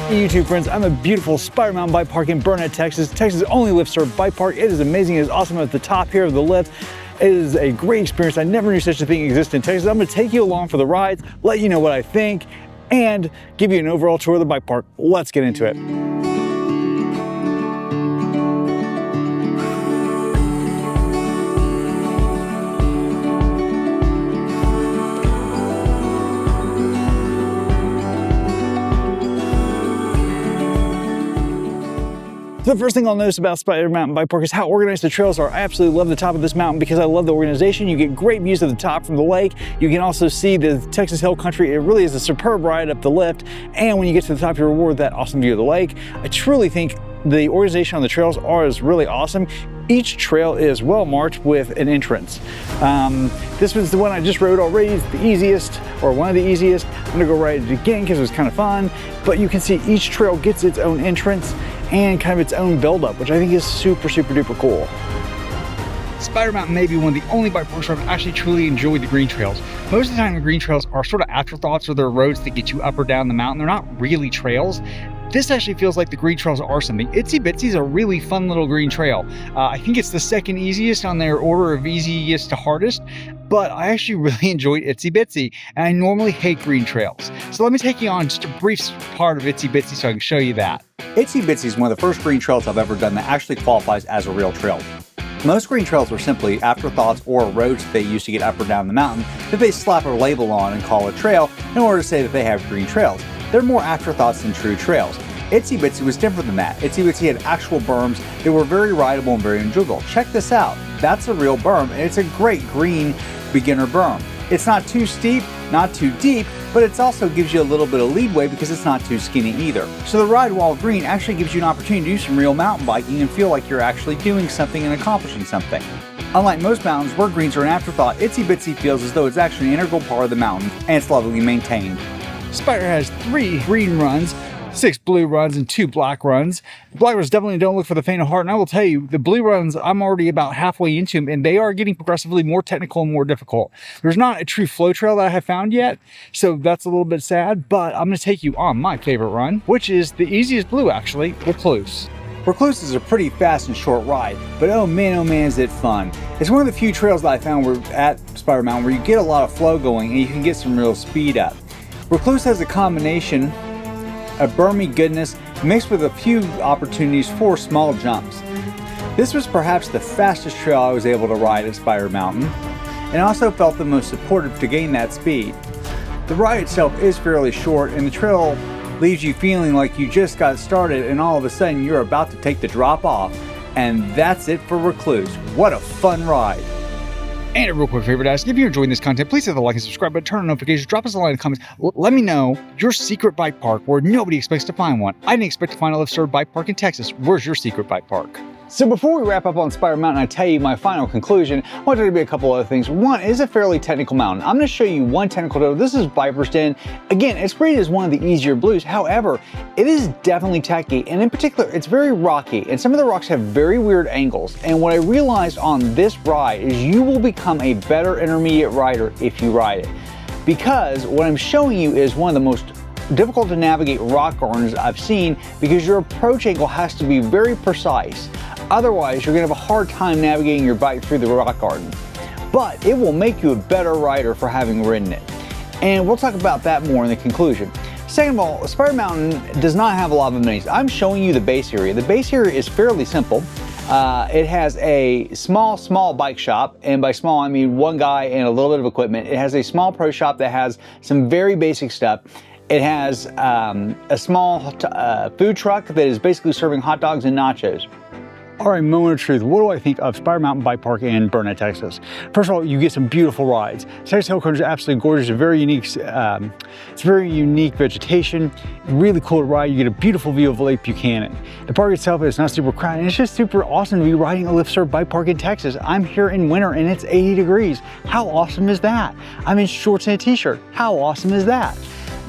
Hey YouTube friends, I'm at beautiful Spider Mountain Bike Park in Burnet, Texas. Texas' only lift-served bike park. It is amazing. It is awesome at the top here of the lift. It is a great experience. I never knew such a thing existed in Texas. I'm going to take you along for the rides, let you know what I think, and give you an overall tour of the bike park. Let's get into it. The first thing I'll notice about Spider Mountain Bike Park is how organized the trails are. I absolutely love the top of this mountain because I love the organization. You get great views of the top from the lake. You can also see the Texas Hill Country. It really is a superb ride up the lift. And when you get to the top, you're rewarded that awesome view of the lake. I truly think the organization on the trails is really awesome. Each trail is well marked with an entrance. This was the one I just rode already. It's the easiest, or one of the easiest. I'm gonna go ride it again because it was kind of fun. But you can see each trail gets its own entrance and kind of its own buildup, which I think is super, super duper cool. Spider Mountain may be one of the only bike parks where I've actually truly enjoyed the green trails. Most of the time the green trails are sort of afterthoughts, or they're roads that get you up or down the mountain. They're not really trails. This actually feels like the green trails are something. Itsy Bitsy is a really fun little green trail. I think it's the second easiest on their order of easiest to hardest, but I actually really enjoyed Itsy Bitsy, and I normally hate green trails. So let me take you on just a brief part of Itsy Bitsy so I can show you that. Itsy Bitsy is one of the first green trails I've ever done that actually qualifies as a real trail. Most green trails are simply afterthoughts or roads that they use to get up or down the mountain that they slap a label on and call a trail in order to say that they have green trails. They're more afterthoughts than true trails. Itsy Bitsy was different than that. Itsy Bitsy had actual berms that were very rideable and very enjoyable. Check this out. That's a real berm, and it's a great green beginner berm. It's not too steep, not too deep, but it also gives you a little bit of leadway because it's not too skinny either. So the ride while green actually gives you an opportunity to do some real mountain biking and feel like you're actually doing something and accomplishing something. Unlike most mountains where greens are an afterthought, Itsy Bitsy feels as though it's actually an integral part of the mountain, and it's lovely maintained. Spider has 3 green runs, 6 blue runs, and 2 black runs. The black runs definitely don't look for the faint of heart, and I will tell you, the blue runs, I'm already about halfway into them, and they are getting progressively more technical and more difficult. There's not a true flow trail that I have found yet, so that's a little bit sad, but I'm going to take you on my favorite run, which is the easiest blue, actually, Recluse. Recluse is a pretty fast and short ride, but oh man is it fun. It's one of the few trails that I found at Spider Mountain where you get a lot of flow going and you can get some real speed up. Recluse has a combination of bermy goodness mixed with a few opportunities for small jumps. This was perhaps the fastest trail I was able to ride at Spider Mountain, and also felt the most supportive to gain that speed. The ride itself is fairly short, and the trail leaves you feeling like you just got started and all of a sudden you're about to take the drop off. And that's it for Recluse. What a fun ride. And a real quick favor to ask, if you're enjoying this content, please hit the like and subscribe button, turn on notifications, drop us a line in the comments. Let me know your secret bike park where nobody expects to find one. I didn't expect to find a lift-served bike park in Texas. Where's your secret bike park? So before we wrap up on Spider Mountain, I tell you my final conclusion, I want there to be a couple other things. One, it is a fairly technical mountain. I'm going to show you one technical trail. This is Viper's Den. Again, it's rated as one of the easier blues. However, it is definitely techy, and in particular, it's very rocky, and some of the rocks have very weird angles. And what I realized on this ride is you will become a better intermediate rider if you ride it. Because what I'm showing you is one of the most difficult to navigate rock gardens I've seen, because your approach angle has to be very precise. Otherwise, you're going to have a hard time navigating your bike through the rock garden. But it will make you a better rider for having ridden it. And we'll talk about that more in the conclusion. Second of all, Spider Mountain does not have a lot of amenities. I'm showing you the base area. The base area is fairly simple. It has a small bike shop, and by small I mean one guy and a little bit of equipment. It has a small pro shop that has some very basic stuff. It has a small food truck that is basically serving hot dogs and nachos. All right, moment of truth. What do I think of Spider Mountain Bike Park in Burnet, Texas? First of all, you get some beautiful rides. Texas Hill Country is absolutely gorgeous. It's very unique vegetation. Really cool to ride. You get a beautiful view of Lake Buchanan. The park itself is not super crowded. It's just super awesome to be riding a lift-served bike park in Texas. I'm here in winter and it's 80 degrees. How awesome is that? I'm in shorts and a t-shirt. How awesome is that?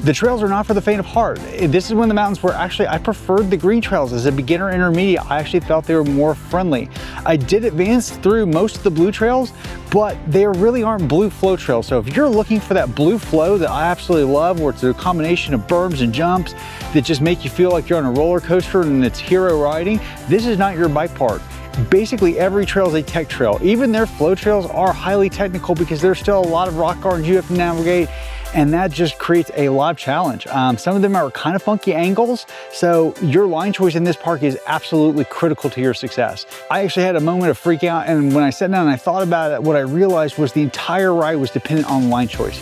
The trails are not for the faint of heart. This is one of the mountains where actually I preferred the green trails. As a beginner intermediate, I actually felt they were more friendly. I did advance through most of the blue trails, but they really aren't blue flow trails. So if you're looking for that blue flow that I absolutely love, where it's a combination of berms and jumps that just make you feel like you're on a roller coaster and it's hero riding, this is not your bike park. Basically every trail is a tech trail. Even their flow trails are highly technical because there's still a lot of rock gardens you have to navigate, and that just creates a lot of challenge. Some of them are kind of funky angles, so your line choice in this park is absolutely critical to your success. I actually had a moment of freak out, and when I sat down and I thought about it, what I realized was the entire ride was dependent on line choice.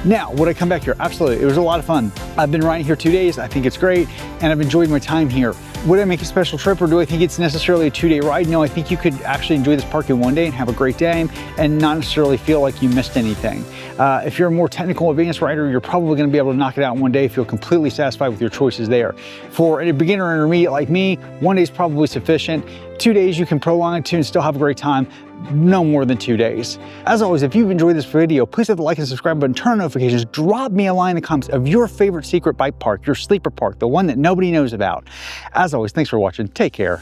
Now, would I come back here? Absolutely, it was a lot of fun. I've been riding here 2 days, I think it's great, and I've enjoyed my time here. Would I make a special trip, or do I think it's necessarily a 2-day ride? No, I think you could actually enjoy this park in 1 day and have a great day and not necessarily feel like you missed anything. If you're a more technical advanced rider, you're probably gonna be able to knock it out in 1 day, feel completely satisfied with your choices there. For a beginner or intermediate like me, 1 day is probably sufficient. 2 days you can prolong it to and still have a great time. No more than 2 days. As always, if you've enjoyed this video, please hit the like and subscribe button, turn on notifications, drop me a line in the comments of your favorite secret bike park, your sleeper park, the one that nobody knows about. As always, thanks for watching. Take care.